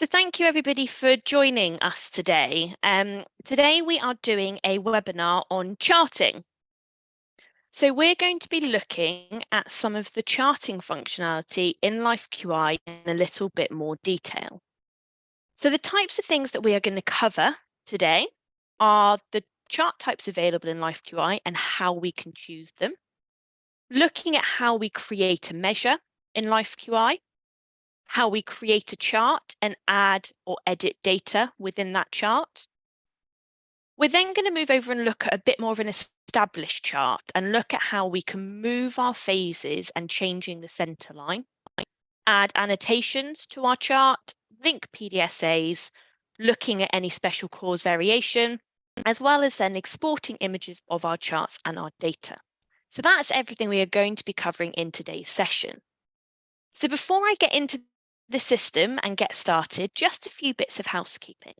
So thank you everybody for joining us today. Today we are doing a webinar on charting. So we're going to be looking at some of the charting functionality in LifeQI in a little bit more detail. So the types of things that we are going to cover today are the chart types available in LifeQI and how we can choose them, looking at how we create a measure in LifeQI, how we create a chart and add or edit data within that chart. We're then going to move over and look at a bit more of an established chart and look at how we can move our phases and changing the center line, add annotations to our chart, link PDSAs, looking at any special cause variation, as well as then exporting images of our charts and our data. So that's everything we are going to be covering in today's session. So before I get into the system and get started, just a few bits of housekeeping.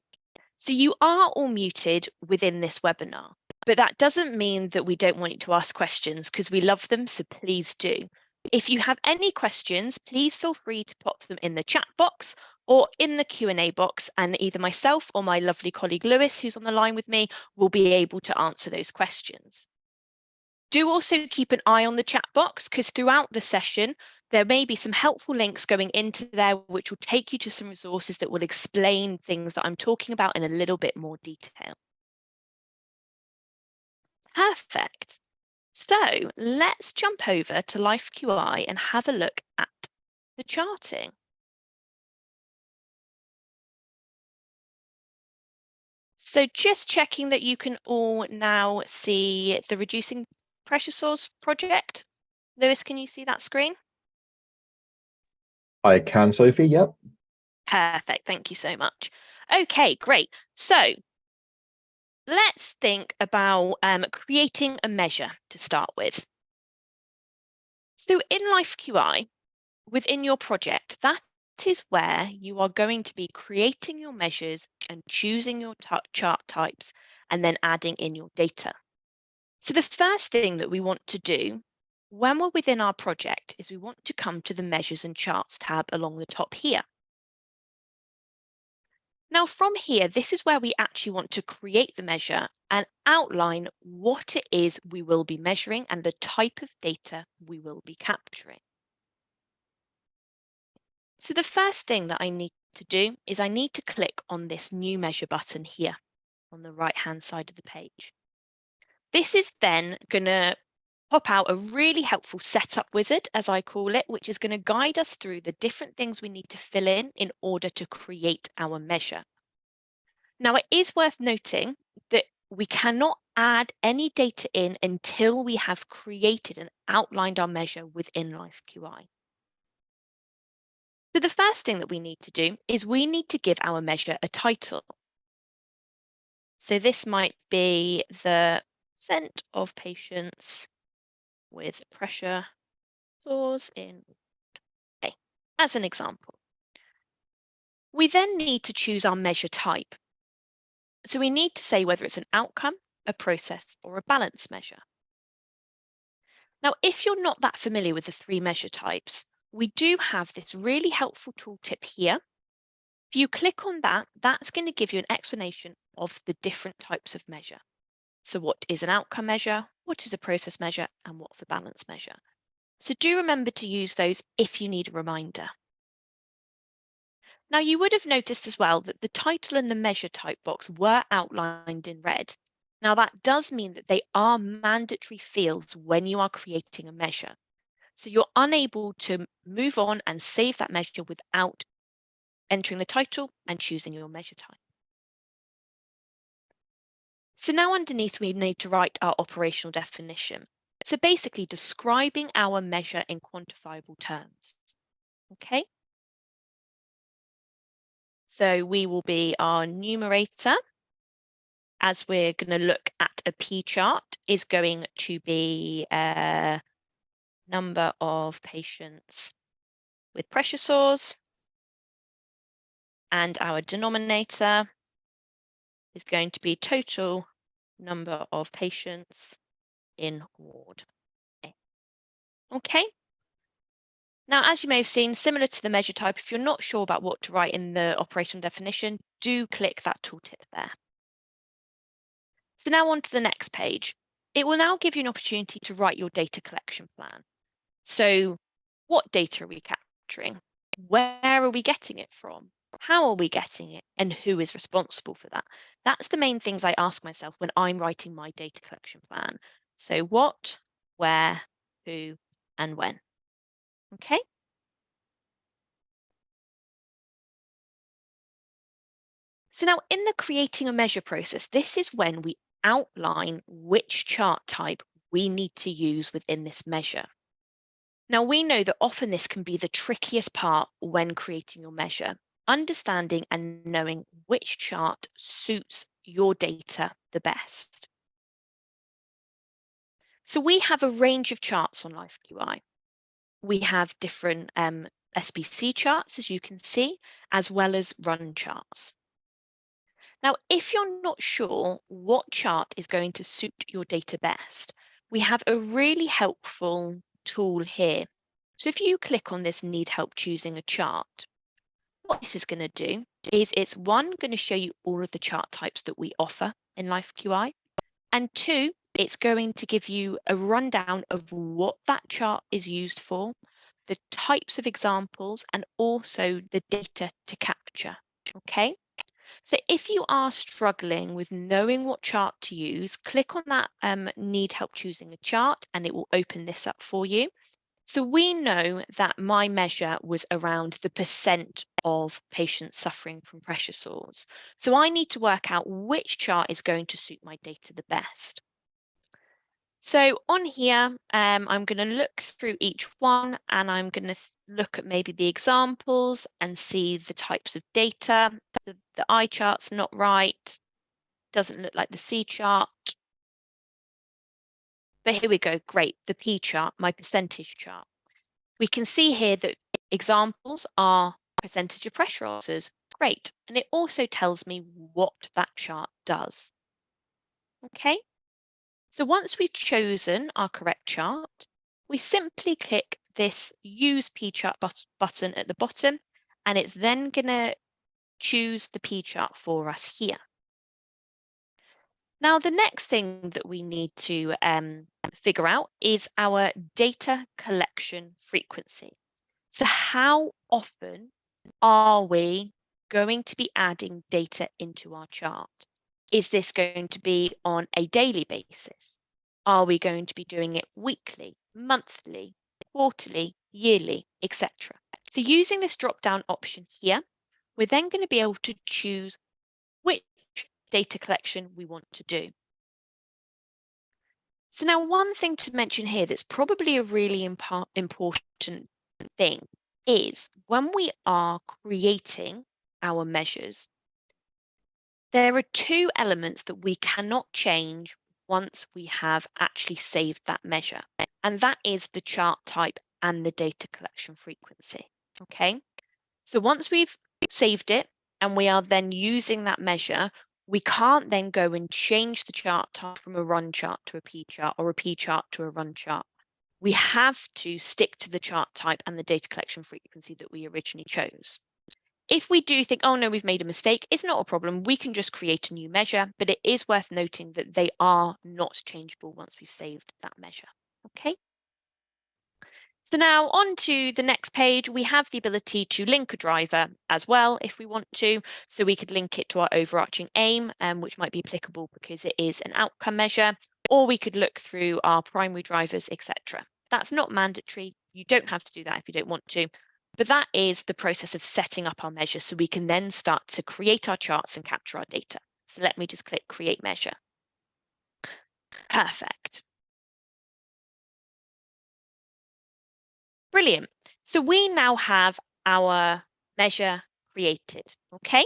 So you are all muted within this webinar, but that doesn't mean that we don't want you to ask questions because we love them, so please do. If you have any questions, please feel free to pop them in the chat box or in the Q&A box, and either myself or my lovely colleague Lewis, who's on the line with me, will be able to answer those questions. Do also keep an eye on the chat box because throughout the session, there may be some helpful links going into there which will take you to some resources that will explain things that I'm talking about in a little bit more detail. Perfect. So let's jump over to LifeQI and have a look at the charting. So just checking that you can all now see the Reducing Pressure Sores project. Lewis, can you see that screen? I can, Sophie, yep. Perfect, thank you so much. Okay, great. So let's think about creating a measure to start with. So in LifeQI, within your project, that is where you are going to be creating your measures and choosing your chart types and then adding in your data. So the first thing that we want to do when we're within our project is we want to come to the Measures and Charts tab along the top here. Now from here, this is where we actually want to create the measure and outline what it is we will be measuring and the type of data we will be capturing. So the first thing that I need to do is I need to click on this New Measure button here on the right-hand side of the page. This is then going to pop out a really helpful setup wizard, as I call it, which is going to guide us through the different things we need to fill in order to create our measure. Now, it is worth noting that we cannot add any data in until we have created and outlined our measure within LifeQI. So the first thing that we need to do is we need to give our measure a title. So this might be the percent of patients with pressure sores in A, as an example. We then need to choose our measure type. So we need to say whether it's an outcome, a process, or a balance measure. Now, if you're not that familiar with the three measure types, we do have this really helpful tooltip here. If you click on that, that's going to give you an explanation of the different types of measure. So what is an outcome measure, what is a process measure, and what's a balance measure? So do remember to use those if you need a reminder. Now you would have noticed as well that the title and the measure type box were outlined in red. Now that does mean that they are mandatory fields when you are creating a measure. So you're unable to move on and save that measure without entering the title and choosing your measure type. So now underneath we need to write our operational definition. So basically describing our measure in quantifiable terms. Okay. So we will be our numerator, as we're going to look at a P chart, is going to be a number of patients with pressure sores. And our denominator is going to be total number of patients in ward A. Okay. Now, as you may have seen, similar to the measure type, if you're not sure about what to write in the operational definition, do click that tooltip there. So now on to the next page. It will now give you an opportunity to write your data collection plan. So what data are we capturing? Where are we getting it from? How are we getting it? And who is responsible for that? That's the main things I ask myself when I'm writing my data collection plan. So what, where, who, and when. Okay. So now in the creating a measure process, this is when we outline which chart type we need to use within this measure. Now, we know that often this can be the trickiest part when creating your measure, understanding and knowing which chart suits your data the best. So we have a range of charts on LifeQI. We have different SPC charts, as you can see, as well as run charts. Now, if you're not sure what chart is going to suit your data best, we have a really helpful tool here. So if you click on this need help choosing a chart, what this is going to do is it's one, going to show you all of the chart types that we offer in LifeQI, and two, it's going to give you a rundown of what that chart is used for, the types of examples, and also the data to capture. Okay. So if you are struggling with knowing what chart to use, click on that need help choosing a chart and it will open this up for you. So we know that my measure was around the percent of patients suffering from pressure sores. So I need to work out which chart is going to suit my data the best. So on here, I'm going to look through each one and I'm going to look at maybe the examples and see the types of data. So the eye chart's not right, doesn't look like the C chart. But here we go, great, the P chart, my percentage chart. We can see here that examples are percentage of pressure ulcers, great. And it also tells me what that chart does. Okay. So once we've chosen our correct chart, we simply click this Use P-chart button at the bottom, and it's then going to choose the P-chart for us here. Now, the next thing that we need to figure out is our data collection frequency. So how often are we going to be adding data into our chart? Is this going to be on a daily basis? Are we going to be doing it weekly, monthly, quarterly, yearly, etc.? So using this drop-down option here, we're then going to be able to choose which data collection we want to do. So now one thing to mention here that's probably a really important thing is when we are creating our measures, there are two elements that we cannot change once we have actually saved that measure, and that is the chart type and the data collection frequency. Okay, so once we've saved it and we are then using that measure, we can't then go and change the chart type from a run chart to a P chart or a P chart to a run chart. We have to stick to the chart type and the data collection frequency that we originally chose. If we do think, oh no, we've made a mistake, it's not a problem. We can just create a new measure, but it is worth noting that they are not changeable once we've saved that measure. Okay. So now on to the next page, we have the ability to link a driver as well if we want to. So we could link it to our overarching aim, which might be applicable because it is an outcome measure, or we could look through our primary drivers, etc. That's not mandatory. You don't have to do that if you don't want to. But that is the process of setting up our measure so we can then start to create our charts and capture our data. So let me just click Create Measure. Perfect. Brilliant. So we now have our measure created, okay?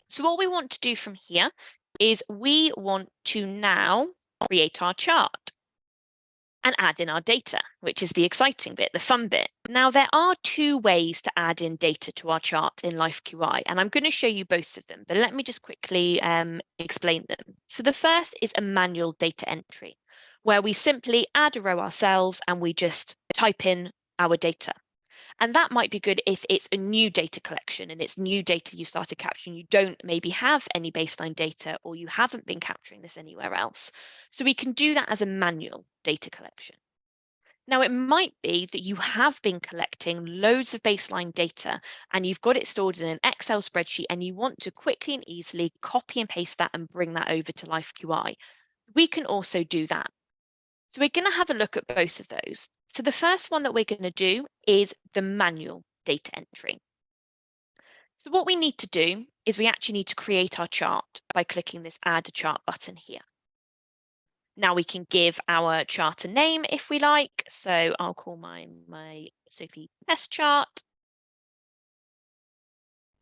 So what we want to do from here is we want to now create our chart and add in our data, which is the exciting bit, the fun bit. Now, there are two ways to add in data to our chart in LifeQI, and I'm going to show you both of them, but let me just quickly explain them. So the first is a manual data entry, where we simply add a row ourselves and we just type in our data. And that might be good if it's a new data collection and it's new data you started capturing. You don't maybe have any baseline data, or you haven't been capturing this anywhere else. So we can do that as a manual data collection. Now, it might be that you have been collecting loads of baseline data and you've got it stored in an Excel spreadsheet and you want to quickly and easily copy and paste that and bring that over to LifeQI. We can also do that. So we're going to have a look at both of those. So the first one that we're going to do is the manual data entry. So what we need to do is we actually need to create our chart by clicking this Add a Chart button here. Now we can give our chart a name if we like. So I'll call mine my Sophie test chart.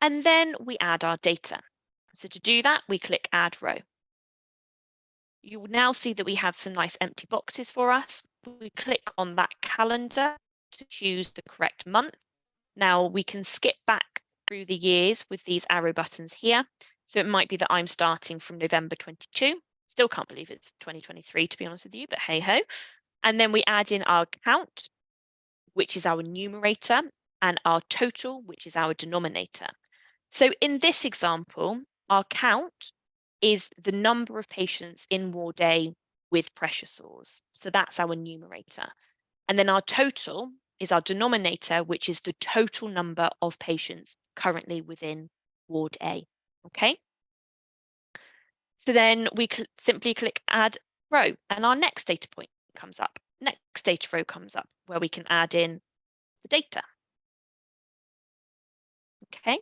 And then we add our data. So to do that, we click Add Row. You will now see that we have some nice empty boxes for us. We click on that calendar to choose the correct month. Now we can skip back through the years with these arrow buttons here. So it might be that I'm starting from November 22. Still can't believe it's 2023, to be honest with you, but hey ho. And then we add in our count, which is our numerator, and our total, which is our denominator. So in this example, our count is the number of patients in ward A with pressure sores. So that's our numerator. And then our total is our denominator, which is the total number of patients currently within ward A. Okay. So then we simply click Add Row, and our next data point comes up. Next data row comes up where we can add in the data. Okay.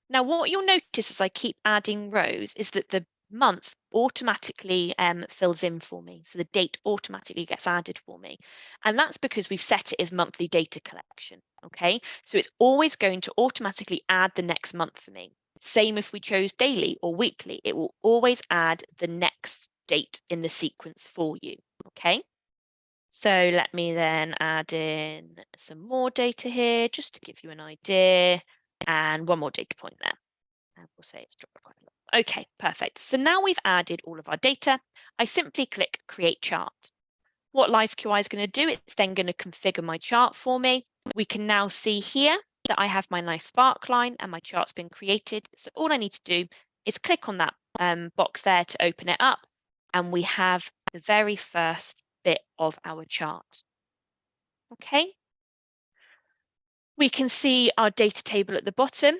Now what you'll notice as I keep adding rows is that the month automatically fills in for me. So the date automatically gets added for me. And that's because we've set it as monthly data collection. Okay. So it's always going to automatically add the next month for me. Same if we chose daily or weekly, it will always add the next date in the sequence for you. Okay. So let me then add in some more data here just to give you an idea, and one more data point there. And we'll say it's dropped quite a lot. Okay, perfect. So now we've added all of our data. I simply click Create Chart. What LifeQI is going to do, it's then going to configure my chart for me. We can now see here that I have my nice spark line and my chart's been created. So all I need to do is click on that box there to open it up, and we have the very first bit of our chart. Okay. We can see our data table at the bottom.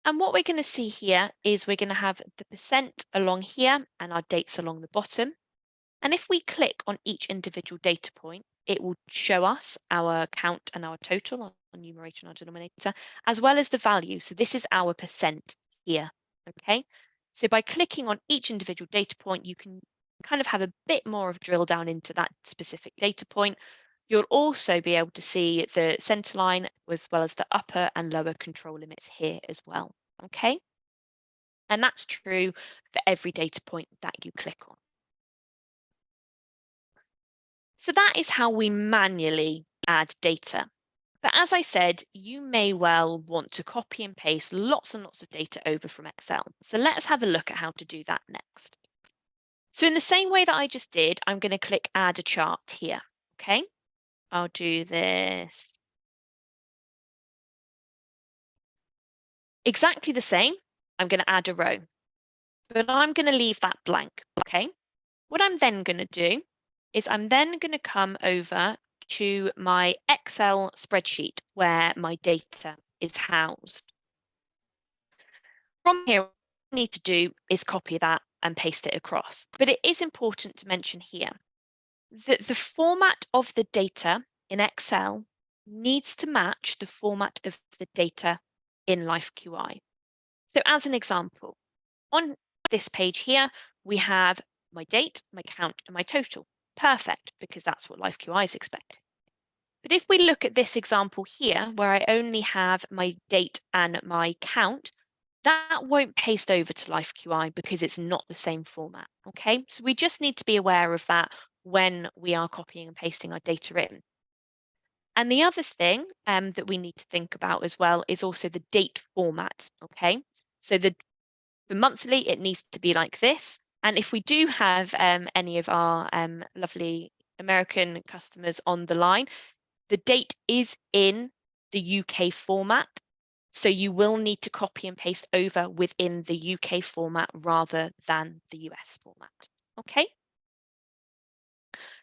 And what we're going to see here is we're going to have the percent along here and our dates along the bottom. And if we click on each individual data point, it will show us our count and our total, our numerator and our denominator, as well as the value. So this is our percent here. Okay. So by clicking on each individual data point, you can kind of have a bit more of drill down into that specific data point. You'll also be able to see the center line as well as the upper and lower control limits here as well. Okay. And that's true for every data point that you click on. So that is how we manually add data. But as I said, you may well want to copy and paste lots and lots of data over from Excel. So let's have a look at how to do that next. So in the same way that I just did, I'm going to click Add a Chart here. Okay. I'll do this exactly the same. I'm going to add a row, but I'm going to leave that blank. Okay. What I'm then going to do is I'm then going to come over to my Excel spreadsheet where my data is housed. From here, what I need to do is copy that and paste it across. But it is important to mention here that the format of the data in Excel needs to match the format of the data in LifeQI. So as an example, on this page here, we have my date, my count, and my total. Perfect, because that's what LifeQI is expecting. But if we look at this example here, where I only have my date and my count, that won't paste over to LifeQI because it's not the same format. Okay, so we just need to be aware of that when we are copying and pasting our data in. And the other thing that we need to think about as well is also the date format. Okay, so the monthly, it needs to be like this. And if we do have any of our lovely American customers on the line, the date is in the UK format. So you will need to copy and paste over within the UK format rather than the US format. Okay.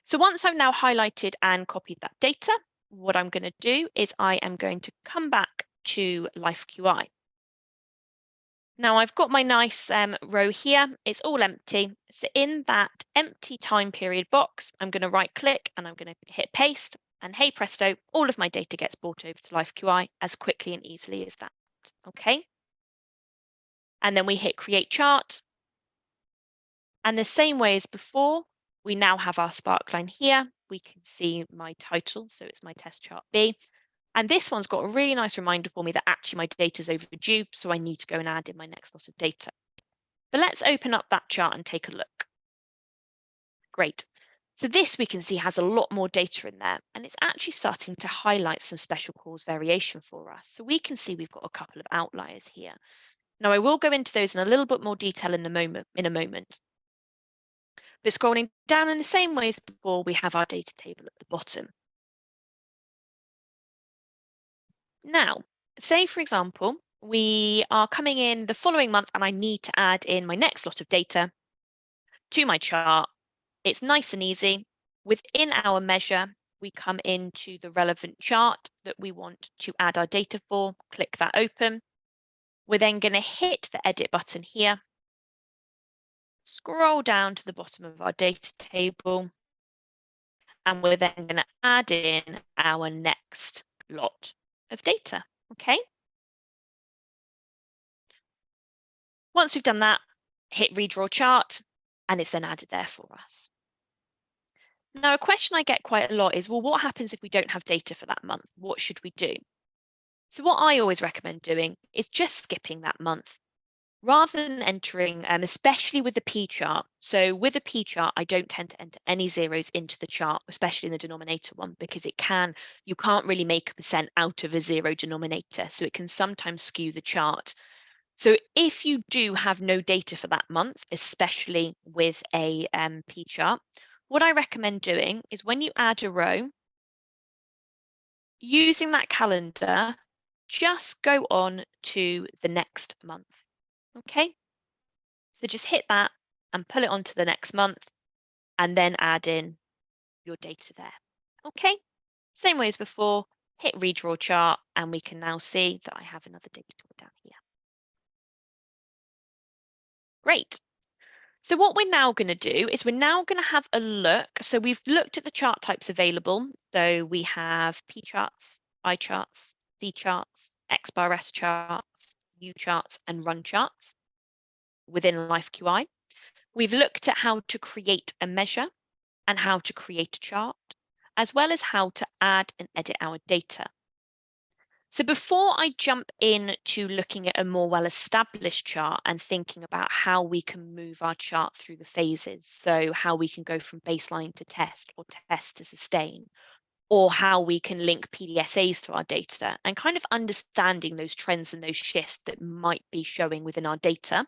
So once I've now highlighted and copied that data, what I'm going to do is I am going to come back to LifeQI. Now I've got my nice row here, it's all empty. So in that empty time period box, I'm going to right click and I'm going to hit paste, and hey presto, all of my data gets brought over to LifeQI as quickly and easily as that. Okay. And then we hit create chart. And the same way as before, we now have our sparkline here. We can see my title, so it's my test chart B. And this one's got a really nice reminder for me that actually my data is overdue, so I need to go and add in my next lot of data. But let's open up that chart and take a look. Great. So this we can see has a lot more data in there, and it's actually starting to highlight some special cause variation for us. So we can see we've got a couple of outliers here. Now I will go into those in a little bit more detail in a moment. But scrolling down in the same way as before, we have our data table at the bottom. Now, say for example, we are coming in the following month and I need to add in my next lot of data to my chart. It's nice and easy. Within our measure, we come into the relevant chart that we want to add our data for, click that open. We're then going to hit the edit button here, scroll down to the bottom of our data table, and we're then going to add in our next lot of data, okay? Once we've done that, hit redraw chart, and it's then added there for us. Now, a question I get quite a lot is, well, what happens if we don't have data for that month? What should we do? So what I always recommend doing is just skipping that month rather than entering, especially with the P chart. So with a P chart, I don't tend to enter any zeros into the chart, especially in the denominator one, because you can't really make a percent out of a zero denominator. So it can sometimes skew the chart. So if you do have no data for that month, especially with a P chart, what I recommend doing is when you add a row, using that calendar, just go on to the next month. Okay, so just hit that and pull it onto the next month and then add in your data there. Okay, same way as before, hit redraw chart and we can now see that I have another data down here. Great. So what we're now going to do is we're now going to have a look. So we've looked at the chart types available. So we have P charts, I charts, C charts, X bar S charts, U charts, and run charts within LifeQI. We've looked at how to create a measure and how to create a chart, as well as how to add and edit our data. So before I jump into looking at a more well-established chart and thinking about how we can move our chart through the phases, so how we can go from baseline to test or test to sustain, or how we can link PDSAs to our data and kind of understanding those trends and those shifts that might be showing within our data,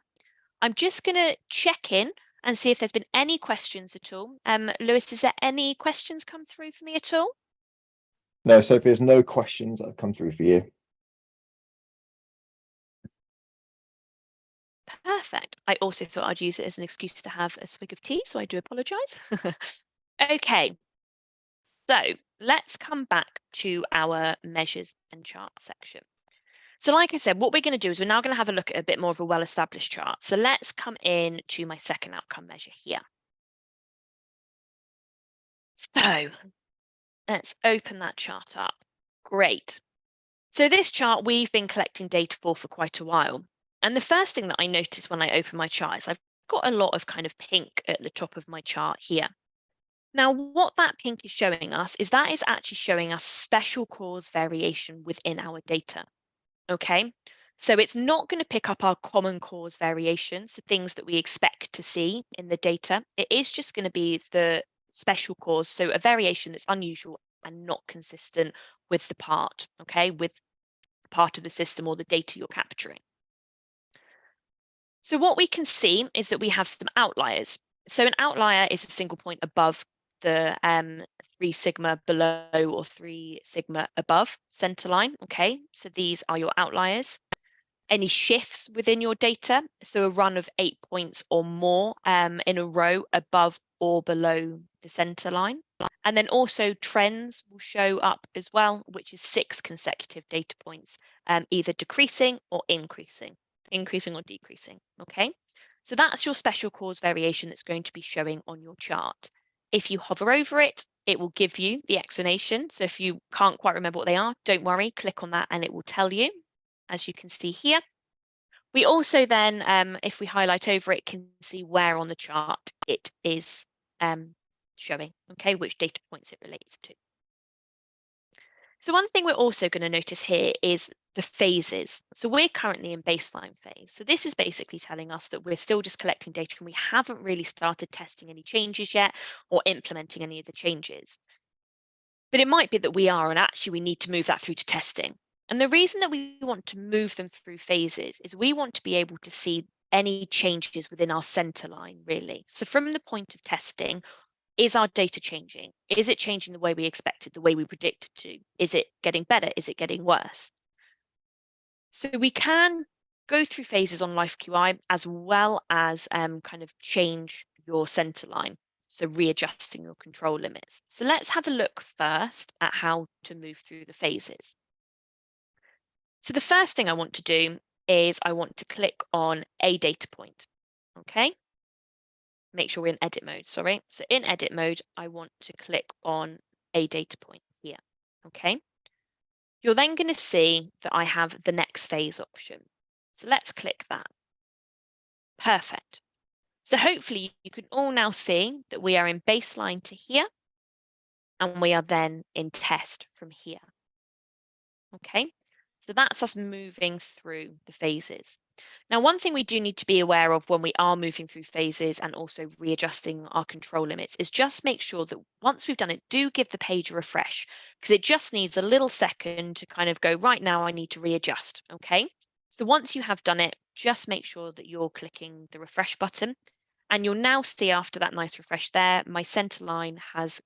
I'm just going to check in and see if there's been any questions at all. Lewis, is there any questions come through for me at all? No, Sophie, there's no questions that have come through for you. Perfect. I also thought I'd use it as an excuse to have a swig of tea, so I do apologise. Okay, so let's come back to our measures and charts section. So like I said, what we're going to do is we're now going to have a look at a bit more of a well-established chart. So let's come in to my second outcome measure here. So let's open that chart up. Great. So this chart we've been collecting data for quite a while. And the first thing that I noticed when I open my chart is I've got a lot of kind of pink at the top of my chart here. Now, what that pink is showing us is that is actually showing us special cause variation within our data. Okay, so it's not going to pick up our common cause variations, so things that we expect to see in the data. It is just going to be the special cause, so a variation that's unusual and not consistent with the part, okay, with part of the system or the data you're capturing. So what we can see is that we have some outliers. So an outlier is a single point above the 3 sigma below or 3 sigma above centerline. Okay, so these are your outliers. Any shifts within your data, so a run of 8 points or more in a row above or below the center line. And then also trends will show up as well, which is 6 consecutive data points, either decreasing or increasing or decreasing. Okay, so that's your special cause variation that's going to be showing on your chart. If you hover over it, it will give you the explanation. So if you can't quite remember what they are, don't worry, click on that and it will tell you, as you can see here. We also then, if we highlight over it, can see where on the chart it is showing, okay, which data points it relates to. So one thing we're also going to notice here is the phases. So we're currently in baseline phase. So this is basically telling us that we're still just collecting data and we haven't really started testing any changes yet or implementing any of the changes. But it might be that we are, and actually we need to move that through to testing. And the reason that we want to move them through phases is we want to be able to see any changes within our center line, really. So from the point of testing, is our data changing? Is it changing the way we expected, the way we predicted to? Is it getting better? Is it getting worse? So we can go through phases on LifeQI as well as kind of change your center line. So readjusting your control limits. So let's have a look first at how to move through the phases. So the first thing I want to do is I want to click on a data point, okay? Make sure we're in edit mode, sorry. So in edit mode, I want to click on a data point here, okay? You're then going to see that I have the next phase option. So let's click that. Perfect. So hopefully you can all now see that we are in baseline to here, and we are then in test from here. Okay, so that's us moving through the phases. Now, one thing we do need to be aware of when we are moving through phases and also readjusting our control limits is just make sure that once we've done it, do give the page a refresh, because it just needs a little second to kind of go, right now I need to readjust, okay? So once you have done it, just make sure that you're clicking the refresh button, and you'll now see after that nice refresh there, my center line has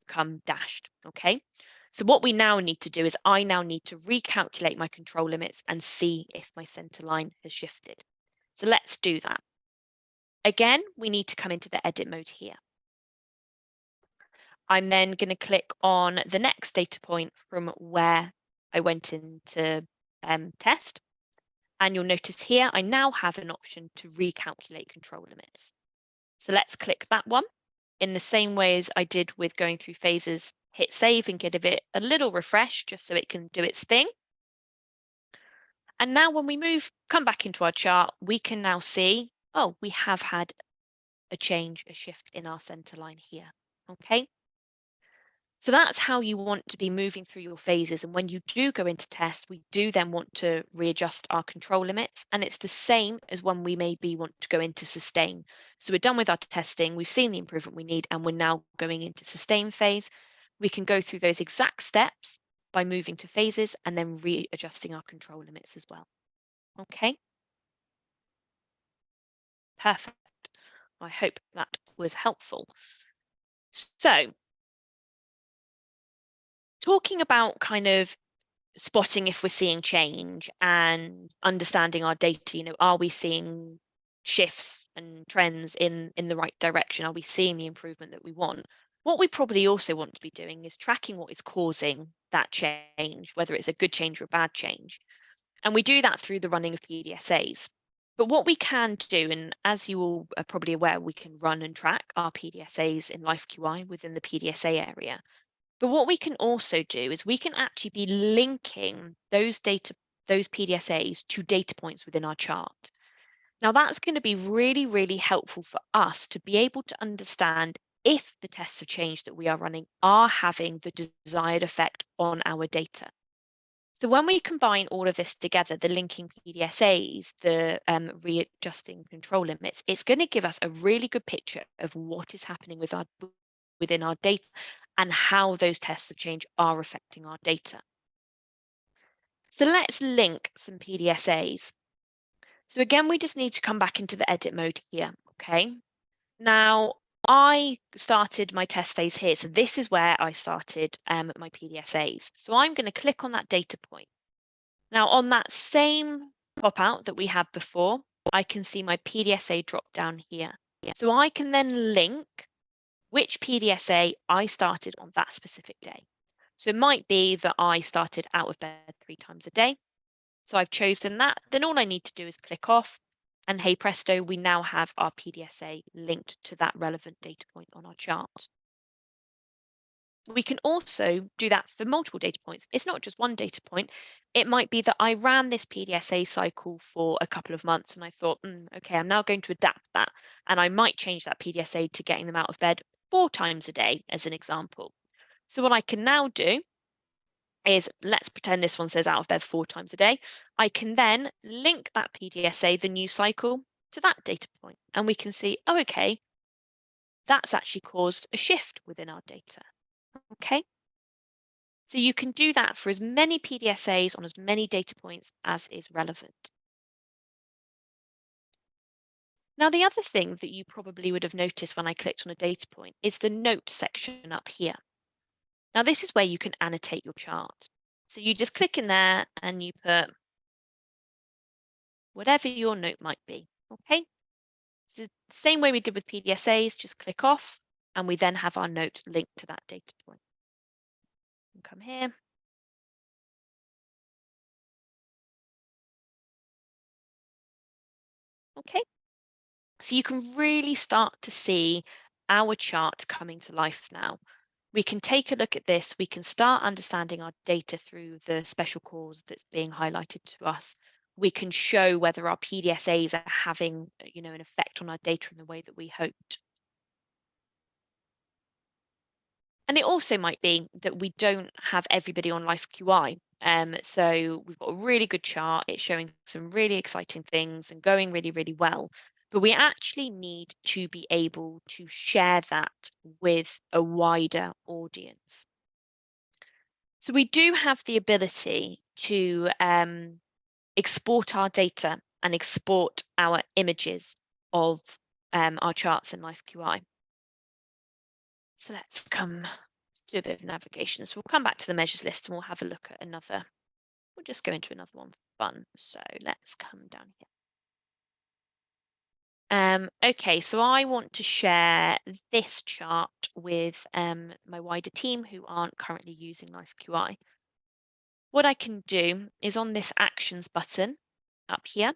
come dashed, okay? So what we now need to do is I now need to recalculate my control limits and see if my center line has shifted. So let's do that. Again, we need to come into the edit mode here. I'm then going to click on the next data point from where I went into test. And you'll notice here, I now have an option to recalculate control limits. So let's click that one. In the same way as I did with going through phases, hit save and give it a little refresh just so it can do its thing. And now when we come back into our chart, we can now see, oh, we have had a change, a shift in our center line here, okay? So that's how you want to be moving through your phases. And when you do go into test, we do then want to readjust our control limits. And it's the same as when we maybe want to go into sustain. So we're done with our testing, we've seen the improvement we need, and we're now going into sustain phase. We can go through those exact steps by moving to phases and then readjusting our control limits as well. Okay. Perfect. I hope that was helpful. So talking about kind of spotting if we're seeing change and understanding our data, are we seeing shifts and trends in the right direction? Are we seeing the improvement that we want? What we probably also want to be doing is tracking what is causing that change, whether it's a good change or a bad change. And we do that through the running of PDSAs. But what we can do, and as you all are probably aware, we can run and track our PDSAs in LifeQI within the PDSA area. But what we can also do is we can actually be linking those PDSAs to data points within our chart. Now that's going to be really, really helpful for us to be able to understand if the tests of change that we are running are having the desired effect on our data. So when we combine all of this together, the linking PDSAs, the readjusting control limits, it's going to give us a really good picture of what is happening within our data and how those tests of change are affecting our data. So let's link some PDSAs. So again, we just need to come back into the edit mode here, okay? Now, I started my test phase here. So this is where I started my PDSAs. So I'm going to click on that data point. Now on that same pop-out that we had before, I can see my PDSA drop down here. So I can then link which PDSA I started on that specific day. So it might be that I started out of bed 3 times a day. So I've chosen that. Then all I need to do is click off, and hey presto, we now have our PDSA linked to that relevant data point on our chart. We can also do that for multiple data points. It's not just one data point. It might be that I ran this PDSA cycle for a couple of months and I thought, okay, I'm now going to adapt that. And I might change that PDSA to getting them out of bed 4 times a day, as an example. So what I can now do is, let's pretend this one says out of bed 4 times a day. I can then link that PDSA, the new cycle, to that data point. And we can see, oh, okay, that's actually caused a shift within our data. Okay. So you can do that for as many PDSAs on as many data points as is relevant. Now, the other thing that you probably would have noticed when I clicked on a data point is the note section up here. Now, this is where you can annotate your chart. So you just click in there and you put whatever your note might be, okay? So the same way we did with PDSAs, just click off and we then have our note linked to that data point. And come here. Okay, so you can really start to see our chart coming to life now. We can take a look at this. We can start understanding our data through the special cause that's being highlighted to us. We can show whether our PDSAs are having, an effect on our data in the way that we hoped. And it also might be that we don't have everybody on Life QI. So we've got a really good chart. It's showing some really exciting things and going really, really well. But we actually need to be able to share that with a wider audience. So we do have the ability to export our data and export our images of our charts in Life QI. So let's do a bit of navigation. So we'll come back to the measures list and we'll have a look at another. We'll just go into another one for fun. So let's come down here. Okay, so I want to share this chart with my wider team who aren't currently using Life QI. What I can do is on this actions button up here,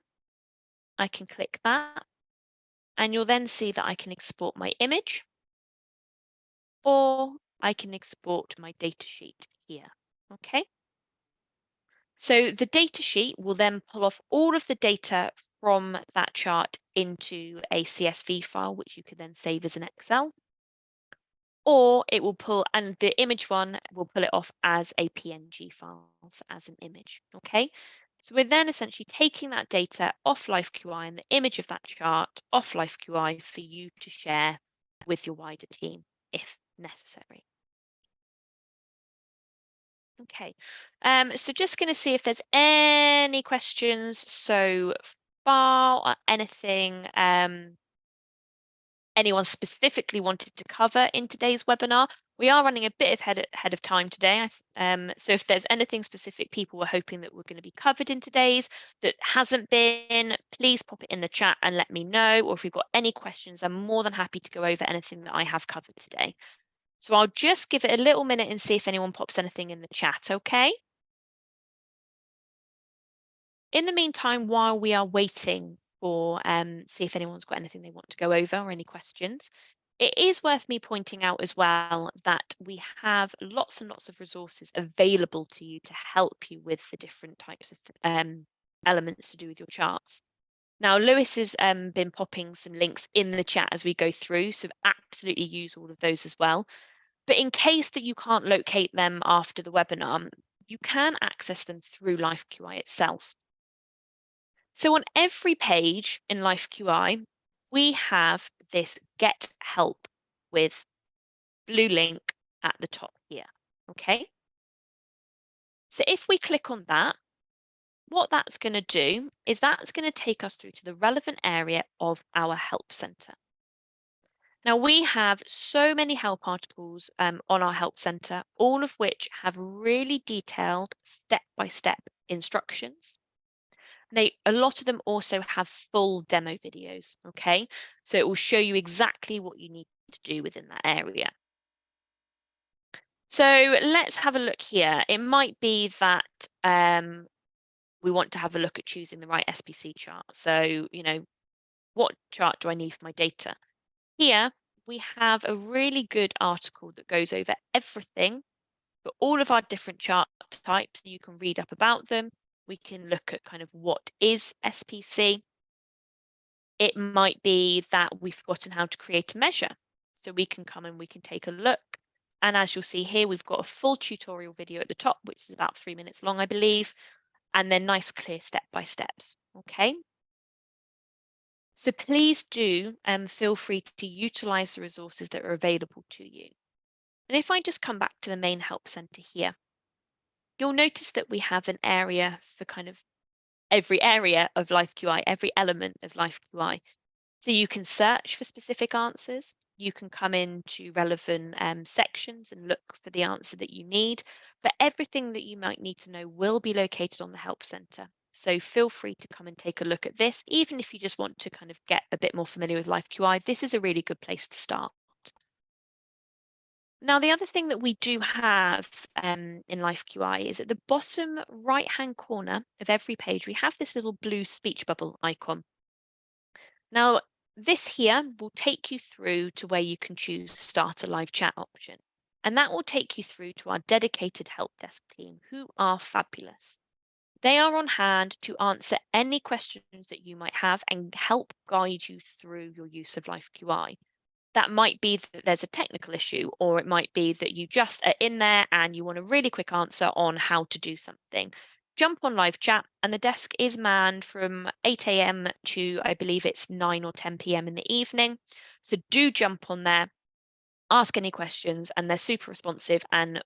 I can click that and you'll then see that I can export my image or I can export my data sheet here. Okay. So the data sheet will then pull off all of the data from that chart into a CSV file, which you can then save as an Excel, or it will pull, and the image one will pull it off as a PNG file, so as an image, okay? So we're then essentially taking that data off LifeQI and the image of that chart off LifeQI for you to share with your wider team if necessary. Okay, so just going to see if there's any questions so far or anything anyone specifically wanted to cover in today's webinar. We are running a bit ahead of time today. So if there's anything specific people were hoping that we're going to be covered in today's that hasn't been, please pop it in the chat and let me know. Or if you've got any questions, I'm more than happy to go over anything that I have covered today. So I'll just give it a little minute and see if anyone pops anything in the chat, okay? In the meantime, while we are waiting for see if anyone's got anything they want to go over or any questions, it is worth me pointing out as well that we have lots and lots of resources available to you to help you with the different types of elements to do with your charts. Now, Lewis has been popping some links in the chat as we go through, so absolutely use all of those as well. But in case that you can't locate them after the webinar, you can access them through LifeQI itself. So on every page in LifeQI, we have this Get Help with blue link at the top here, okay? So if we click on that, what that's going to do is that's going to take us through to the relevant area of our help center. Now, we have so many help articles on our help center, all of which have really detailed step-by-step instructions. A lot of them also have full demo videos, okay? So it will show you exactly what you need to do within that area. So let's have a look here. It might be that we want to have a look at choosing the right SPC chart. So, what chart do I need for my data? Here, we have a really good article that goes over everything, but all of our different chart types. You can read up about them. We can look at kind of what is SPC. It might be that we've forgotten how to create a measure. So we can come and we can take a look. And as you'll see here, we've got a full tutorial video at the top, which is about 3 minutes long, I believe, and then nice, clear step-by-steps, okay? So please do feel free to utilize the resources that are available to you. And if I just come back to the main help center here, you'll notice that we have an area for kind of every area of LifeQI, every element of LifeQI. So you can search for specific answers. You can come into relevant sections and look for the answer that you need. But everything that you might need to know will be located on the Help Center. So feel free to come and take a look at this. Even if you just want to kind of get a bit more familiar with LifeQI, this is a really good place to start. Now, the other thing that we do have in LifeQI is at the bottom right-hand corner of every page, we have this little blue speech bubble icon. Now, this here will take you through to where you can choose Start a Live Chat option. And that will take you through to our dedicated help desk team, who are fabulous. They are on hand to answer any questions that you might have and help guide you through your use of LifeQI. That might be that there's a technical issue, or it might be that you just are in there and you want a really quick answer on how to do something. Jump on live chat, and the desk is manned from 8 a.m. to I believe it's 9 or 10 p.m. in the evening. So do jump on there, ask any questions, and they're super responsive and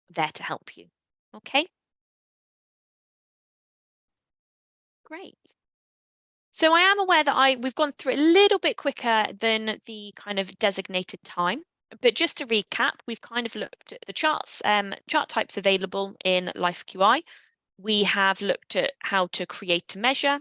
there to help you. Okay? Great. So I am aware that we've gone through it a little bit quicker than the kind of designated time. But just to recap, we've kind of looked at the charts, chart types available in LifeQI. We have looked at how to create a measure.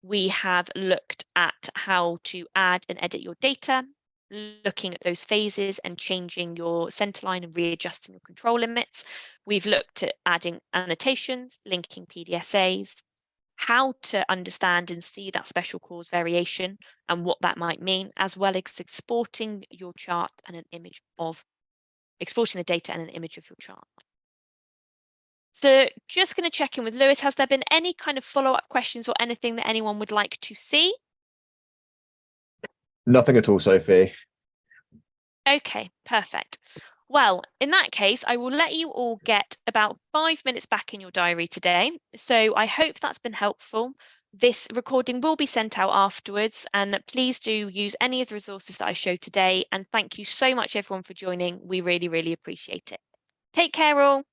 We have looked at how to add and edit your data, looking at those phases and changing your centerline and readjusting your control limits. We've looked at adding annotations, linking PDSAs, how to understand and see that special cause variation and what that might mean, as well as exporting your chart and exporting the data and an image of your chart. So just going to check in with Lewis. Has there been any kind of follow-up questions or anything that anyone would like to see? Nothing at all, Sophie. Okay, perfect. Well, in that case, I will let you all get about 5 minutes back in your diary today. So I hope that's been helpful. This recording will be sent out afterwards, and please do use any of the resources that I showed today. And thank you so much, everyone, for joining. We really, really appreciate it. Take care, all.